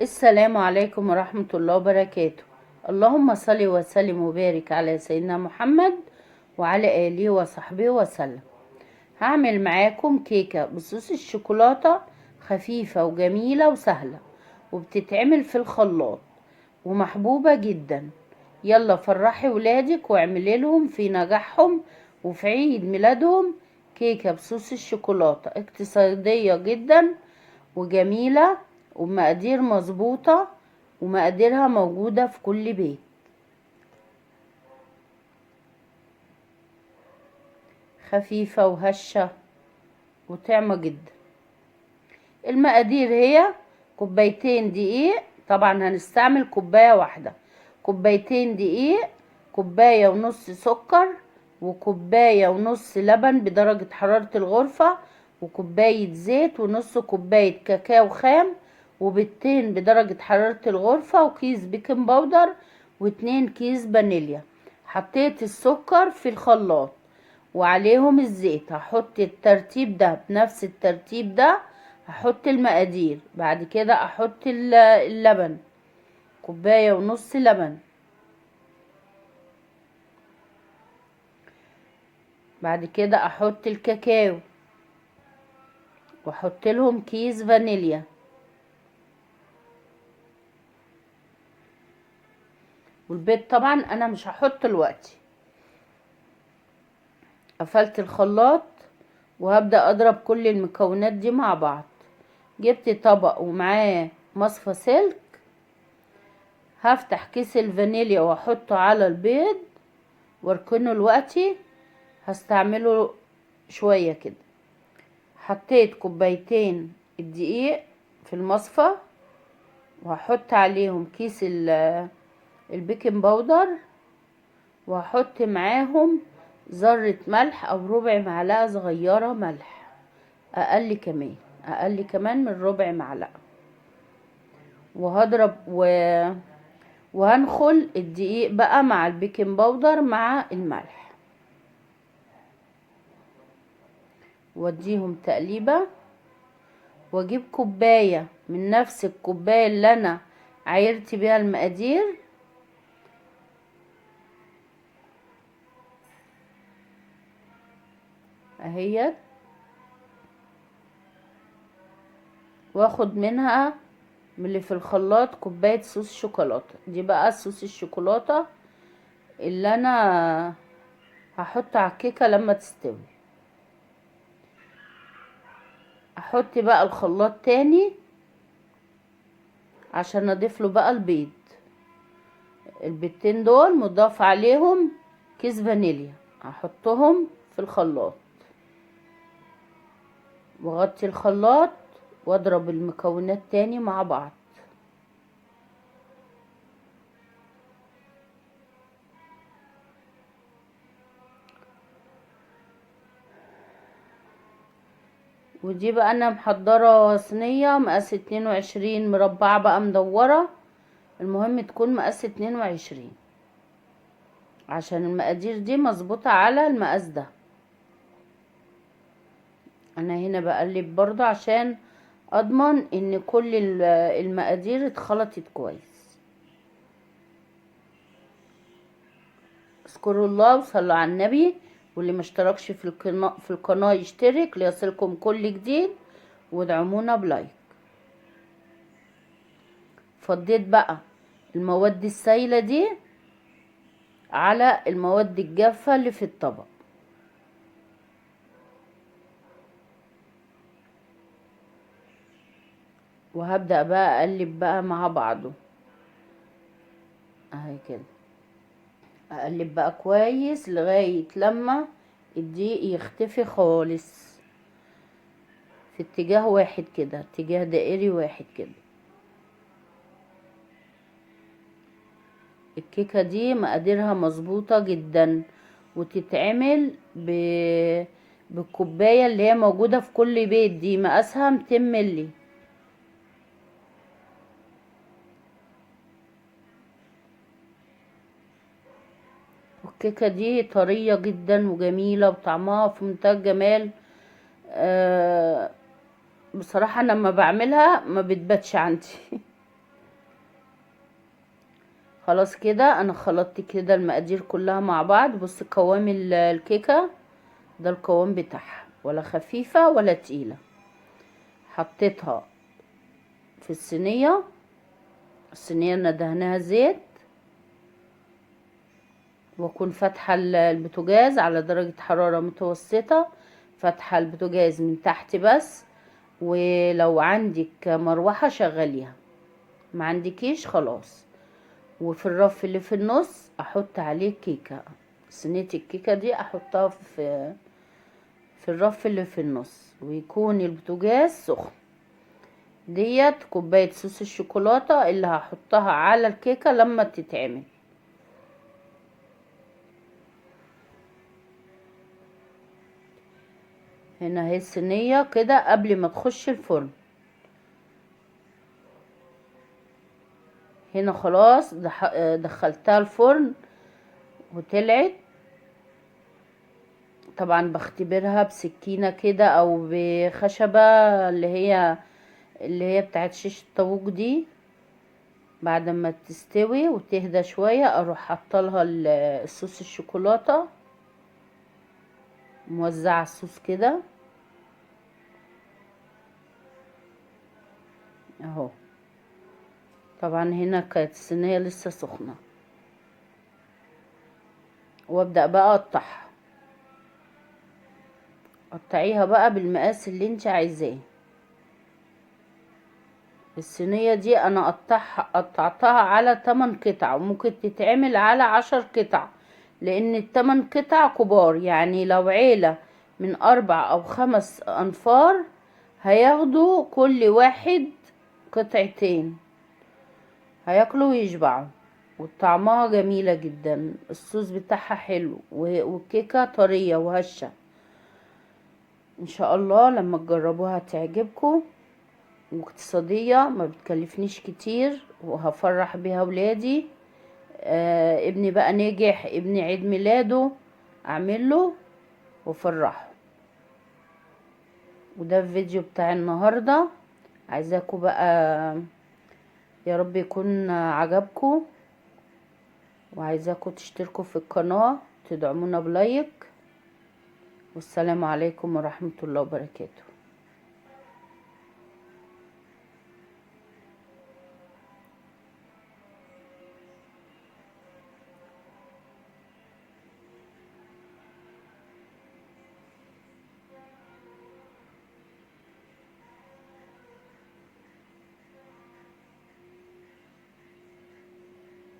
السلام عليكم ورحمة الله وبركاته. اللهم صل وسلم وبارك على سيدنا محمد وعلى آله وصحبه وسلم. هعمل معاكم كيكة بصوص الشوكولاتة، خفيفة وجميلة وسهلة، وبتتعمل في الخلاط ومحبوبة جدا. يلا فرحي ولادك واعملي لهم في نجاحهم وفي عيد ميلادهم كيكة بصوص الشوكولاتة اقتصادية جدا وجميلة ومقادير مظبوطة، ومقاديرها موجودة في كل بيت. خفيفة وهشة وطعمة جدا. المقادير هي كوبايتين دقيق، طبعا هنستعمل كوباية واحدة، كوبايتين دقيق، كوباية ونص سكر، وكوباية ونص لبن بدرجة حرارة الغرفة، وكوباية زيت، ونص كوباية كاكاو خام، وبيضتين بدرجة حرارة الغرفة، وكيس بيكنج باودر، واتنين كيس فانيليا. حطيت السكر في الخلاط وعليهم الزيت. هحط الترتيب ده بنفس الترتيب ده، هحط المقادير. بعد كده احط اللبن، كوباية ونص لبن. بعد كده احط الكاكاو واحط لهم كيس فانيليا. والبيض طبعا انا مش هحط دلوقتي. قفلت الخلاط وهبدأ اضرب كل المكونات دي مع بعض. جبت طبق ومعاه مصفى سلك، هفتح كيس الفانيليا واحطه على البيض واركنه دلوقتي، هستعمله شوية كده. حطيت كوبايتين الدقيق في المصفى، وهحط عليهم كيس البيكنج باودر، وهحط معاهم ذرة ملح او ربع معلقة صغيرة ملح، اقل كمان من ربع معلقة. وهضرب وهنخل الدقيق بقى مع البيكنج باودر مع الملح، واديهم تقليبة. واجيب كوباية من نفس الكوباية اللي انا عايرت بيها المقادير، اهيت، واخد منها من اللي في الخلاط كوباية صوص شوكولاتة. دي بقى صوص الشوكولاتة اللي انا هحطه على الكيكة لما تستوي. احط بقى الخلاط تاني عشان اضيف له بقى البيض. البيضتين دول مضاف عليهم كيس فانيليا، هحطهم في الخلاط واغطي الخلاط واضرب المكونات تاني مع بعض. ودي بقى انا محضرة صينية مقاس 22 مربعة بقى مدورة، المهم تكون مقاس 22 عشان المقادير دي مظبوطة على المقاس ده. انا هنا بقلب برضو عشان اضمن ان كل المقادير اتخلطت كويس. اذكروا الله وصلوا على النبي، واللي ما اشتركش في القناة يشترك ليصلكم كل جديد، وادعمونا بلايك. فضيت بقى المواد السائلة دي على المواد الجافة اللي في الطبق، وهبدأ بقى اقلب بقى مع بعضه اهي كده. اقلب بقى كويس لغاية لما الدقيق يختفي خالص في اتجاه واحد كده، اتجاه دائري واحد كده. الكيكة دي مقاديرها مظبوطة جدا، وتتعمل بالكوباية اللي هي موجودة في كل بيت، دي مقاسها 200 ملي. والكيكة دي طرية جدا وجميلة وطعمها في منتهى الجمال. بصراحة لما بعملها ما بتباتش عندي خلاص كده انا خلطت كده المقادير كلها مع بعض. بص قوام الكيكة ده، القوام بتاعها ولا خفيفة ولا تقيلة. حطيتها في الصينية اللي دهناها زيت، واكون فاتحة البوتاجاز على درجة حرارة متوسطة. فاتحة البوتاجاز من تحت بس، ولو عندك مروحة شغليها، ما عندكيش خلاص. وفي الرف اللي في النص احط عليه كيكة، صينية الكيكة دي احطها في الرف اللي في النص، ويكون البوتاجاز سخن. ديت كوباية صوص الشوكولاتة اللي هحطها على الكيكة لما تتعمل. هنا هي الصينية كده قبل ما تخش الفرن. هنا خلاص دخلتها الفرن وطلعت. طبعا بختبرها بسكينة كده او بخشبة اللي هي بتاعت شيش الطاووق دي. بعد ما تستوي وتهدى شوية اروح حاطلها الصوص الشوكولاتة، موزعة الصوص كده اهو. طبعا هنا كانت الصينية لسه سخنة، وابدأ بقى اقطعها. قطعيها بقى بالمقاس اللي انت عايزاه. الصينية دي انا قطعتها على 8 قطع، وممكن تتعمل على 10 قطع، لان ال8 قطع كبار. يعني لو عيلة من 4 أو 5 انفار هياخدوا كل واحد قطعتين، هياكلوا ويشبعوا. وطعمها جميلة جدا، الصوص بتاعها حلو، والكيكة طرية وهشة. ان شاء الله لما تجربوها تعجبكم، واقتصادية ما بتكلفنيش كتير، وهفرح بيها ولادي. ابني بقى نجح، ابني عيد ميلاده اعمله وفرحه. وده الفيديو بتاع النهاردة. عايزاكم بقى يا رب يكون عجبكم، وعايزاكم تشتركوا في القناة، تدعمونا بلايك. والسلام عليكم ورحمة الله وبركاته.